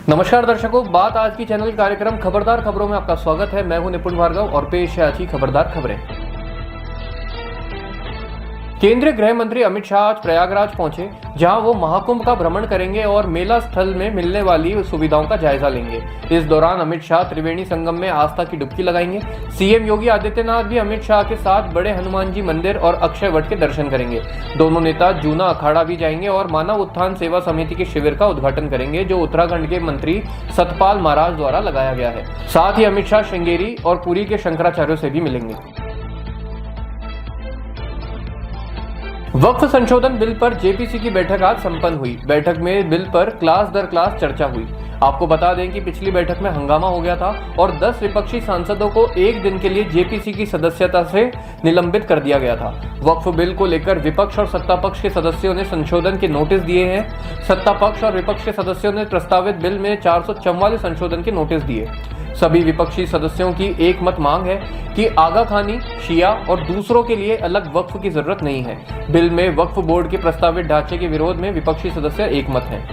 नमस्कार दर्शकों, बात आज की चैनल कार्यक्रम खबरदार खबरों में आपका स्वागत है। मैं हूं निपुण भार्गव और पेश है आज की खबरदार खबरें। केंद्रीय गृह मंत्री अमित शाह आज प्रयागराज पहुंचे, जहां वो महाकुंभ का भ्रमण करेंगे और मेला स्थल में मिलने वाली सुविधाओं का जायजा लेंगे। इस दौरान अमित शाह त्रिवेणी संगम में आस्था की डुबकी लगाएंगे। सीएम योगी आदित्यनाथ भी अमित शाह के साथ बड़े हनुमान जी मंदिर और अक्षय वट के दर्शन करेंगे। दोनों नेता जूना अखाड़ा भी जाएंगे और मानव उत्थान सेवा समिति के शिविर का उद्घाटन करेंगे, जो उत्तराखंड के मंत्री सतपाल महाराज द्वारा लगाया गया है। साथ ही अमित शाह श्रृंगेरी और पुरी के शंकराचार्यों से भी मिलेंगे। वक्फ संशोधन बिल पर जेपीसी की बैठक आज संपन्न हुई। बैठक में बिल पर क्लास दर क्लास चर्चा हुई। आपको बता दें कि पिछली बैठक में हंगामा हो गया था और 10 विपक्षी सांसदों को एक दिन के लिए जेपीसी की सदस्यता से निलंबित कर दिया गया था। वक्फ बिल को लेकर विपक्ष और सत्ता पक्ष के सदस्यों ने संशोधन के नोटिस दिए हैं। सत्ता पक्ष और विपक्ष के सदस्यों ने प्रस्तावित बिल में 444 संशोधन के नोटिस दिए। सभी विपक्षी सदस्यों की एक मत मांग है कि आगा खानी, शिया और दूसरों के लिए अलग वक्फ की जरूरत नहीं है। बिल में वक्फ बोर्ड के प्रस्तावित ढांचे के विरोध में विपक्षी सदस्य एक मत हैं।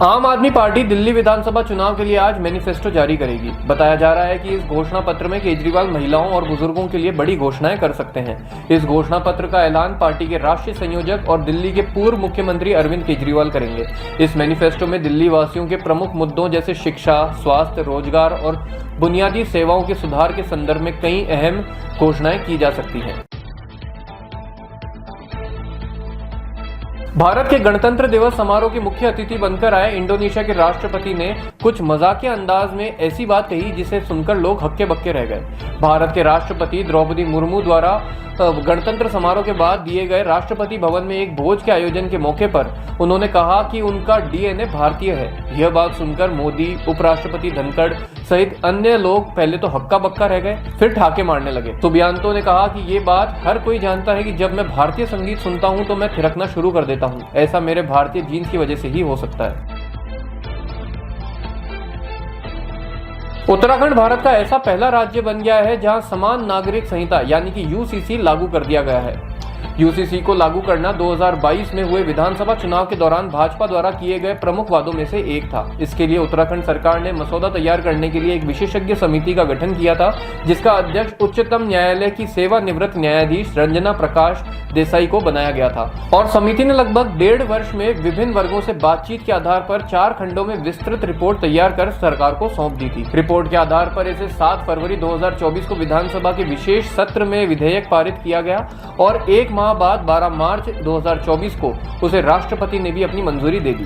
आम आदमी पार्टी दिल्ली विधानसभा चुनाव के लिए आज मैनिफेस्टो जारी करेगी। बताया जा रहा है कि इस घोषणा पत्र में केजरीवाल महिलाओं और बुजुर्गों के लिए बड़ी घोषणाएं कर सकते हैं। इस घोषणा पत्र का ऐलान पार्टी के राष्ट्रीय संयोजक और दिल्ली के पूर्व मुख्यमंत्री अरविंद केजरीवाल करेंगे। इस मैनिफेस्टो में दिल्ली वासियों के प्रमुख मुद्दों जैसे शिक्षा, स्वास्थ्य, रोजगार और बुनियादी सेवाओं के सुधार के संदर्भ में कई अहम घोषणाएं की जा सकती हैं। भारत के गणतंत्र दिवस समारोह के मुख्य अतिथि बनकर आए इंडोनेशिया के राष्ट्रपति ने कुछ मजाकिया अंदाज में ऐसी बात कही जिसे सुनकर लोग हक्के बक्के रह गए। भारत के राष्ट्रपति द्रौपदी मुर्मू द्वारा गणतंत्र समारोह के बाद दिए गए राष्ट्रपति भवन में एक भोज के आयोजन के मौके पर उन्होंने कहा कि उनका डीएनए भारतीय है। यह बात सुनकर मोदी, उपराष्ट्रपति धनखड़ सहित अन्य लोग पहले तो हक्का बक्का रह गए, फिर ठाके मारने लगे। सुबियांतो ने कहा कि ये बात हर कोई जानता है कि जब मैं भारतीय संगीत सुनता हूं तो मैं थिरकना शुरू कर देता हूं। ऐसा मेरे भारतीय जीन्स की वजह से ही हो सकता है। उत्तराखंड भारत का ऐसा पहला राज्य बन गया है जहां समान नागरिक संहिता यानी कि यूसीसी लागू कर दिया गया है। यूसीसी को लागू करना 2022 में हुए विधानसभा चुनाव के दौरान भाजपा द्वारा किए गए प्रमुख वादों में से एक था। इसके लिए उत्तराखंड सरकार ने मसौदा तैयार करने के लिए एक विशेषज्ञ समिति का गठन किया था, जिसका अध्यक्ष उच्चतम न्यायालय की सेवानिवृत्त न्यायाधीश रंजना प्रकाश देसाई को बनाया गया था। और समिति ने लगभग 1.5 वर्ष में विभिन्न वर्गों से बातचीत के आधार पर 4 खंडों में विस्तृत रिपोर्ट तैयार कर सरकार को सौंप दी थी। रिपोर्ट के आधार पर इसे 7 फरवरी 2024 को विधानसभा के विशेष सत्र में विधेयक पारित किया गया और एक माह बाद 12 मार्च 2024 को उसे राष्ट्रपति ने भी अपनी मंजूरी दे दी।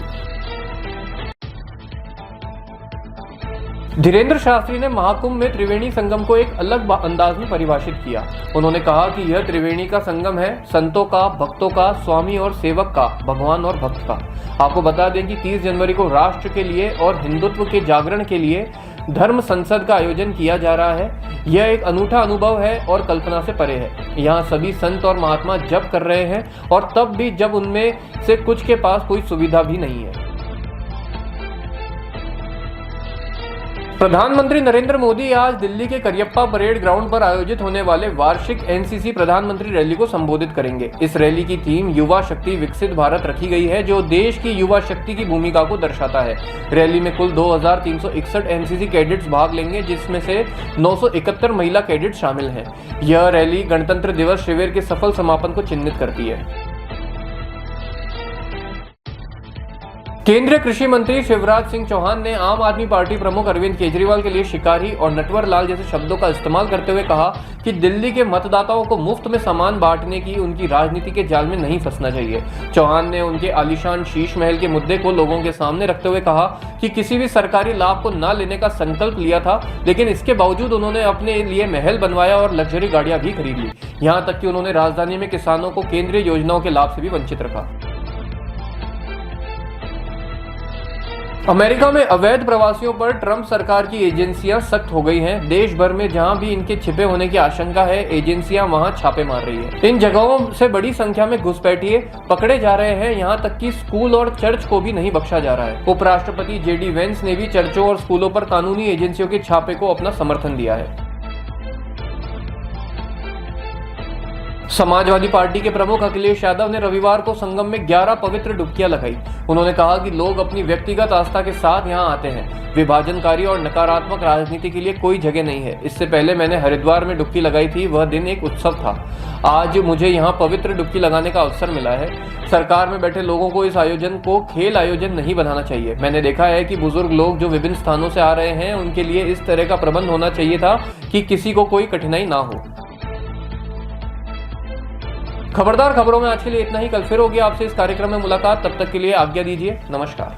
धीरेन्द्र शास्त्री ने महाकुंभ में त्रिवेणी संगम को एक अलग अंदाज में परिभाषित किया। उन्होंने कहा कि यह त्रिवेणी का संगम है, संतों का, भक्तों का, स्वामी और सेवक का, भगवान और भक्त का। आपको बता दें कि 30 जनवरी को राष्ट्र के लिए और हिंदुत्व के जागरण के लिए धर्म संसद का आयोजन किया जा रहा है। यह एक अनूठा अनुभव है और कल्पना से परे है। यहाँ सभी संत और महात्मा जप कर रहे हैं और तब भी जब उनमें से कुछ के पास कोई सुविधा भी नहीं है। प्रधानमंत्री नरेंद्र मोदी आज दिल्ली के करियप्पा परेड ग्राउंड पर आयोजित होने वाले वार्षिक एनसीसी प्रधानमंत्री रैली को संबोधित करेंगे। इस रैली की थीम युवा शक्ति विकसित भारत रखी गई है, जो देश की युवा शक्ति की भूमिका को दर्शाता है। रैली में कुल 2361 एनसीसी कैडेट्स भाग लेंगे, जिसमें से 971 महिला कैडेट शामिल हैं। यह रैली गणतंत्र दिवस शिविर के सफल समापन को चिन्हित करती है। केंद्रीय कृषि मंत्री शिवराज सिंह चौहान ने आम आदमी पार्टी प्रमुख अरविंद केजरीवाल के लिए शिकारी और नटवर लाल जैसे शब्दों का इस्तेमाल करते हुए कहा कि दिल्ली के मतदाताओं को मुफ्त में सामान बांटने की उनकी राजनीति के जाल में नहीं फंसना चाहिए। चौहान ने उनके आलीशान शीश महल के मुद्दे को लोगों के सामने रखते हुए कहा कि किसी भी सरकारी लाभ को न लेने का संकल्प लिया था, लेकिन इसके बावजूद उन्होंने अपने लिए महल बनवाया और लग्जरी गाड़ियां भी खरीद ली। यहाँ तक कि उन्होंने राजधानी में किसानों को केंद्रीय योजनाओं के लाभ से भी वंचित रखा। अमेरिका में अवैध प्रवासियों पर ट्रंप सरकार की एजेंसियां सख्त हो गई हैं। देश भर में जहां भी इनके छिपे होने की आशंका है, एजेंसियां वहां छापे मार रही है। इन जगहों से बड़ी संख्या में घुसपैठिए पकड़े जा रहे हैं। यहां तक कि स्कूल और चर्च को भी नहीं बख्शा जा रहा है। उपराष्ट्रपति जेडी वेंस ने भी चर्चों और स्कूलों पर कानूनी एजेंसियों के छापे को अपना समर्थन दिया है। समाजवादी पार्टी के प्रमुख अखिलेश यादव ने रविवार को संगम में 11 पवित्र डुबकियां लगाई। उन्होंने कहा कि लोग अपनी व्यक्तिगत आस्था के साथ यहां आते हैं। विभाजनकारी और नकारात्मक राजनीति के लिए कोई जगह नहीं है। इससे पहले मैंने हरिद्वार में डुबकी लगाई थी, वह दिन एक उत्सव था। आज मुझे यहां पवित्र डुबकी लगाने का अवसर मिला है। सरकार में बैठे लोगों को इस आयोजन को खेल आयोजन नहीं बनाना चाहिए। मैंने देखा है कि बुजुर्ग लोग जो विभिन्न स्थानों से आ रहे हैं, उनके लिए इस तरह का प्रबंध होना चाहिए था कि किसी को कोई कठिनाई ना हो। खबरदार खबरों में आज के लिए इतना ही। कल फिर होगी आपसे इस कार्यक्रम में मुलाकात। तब तक के लिए आज्ञा दीजिए। नमस्कार।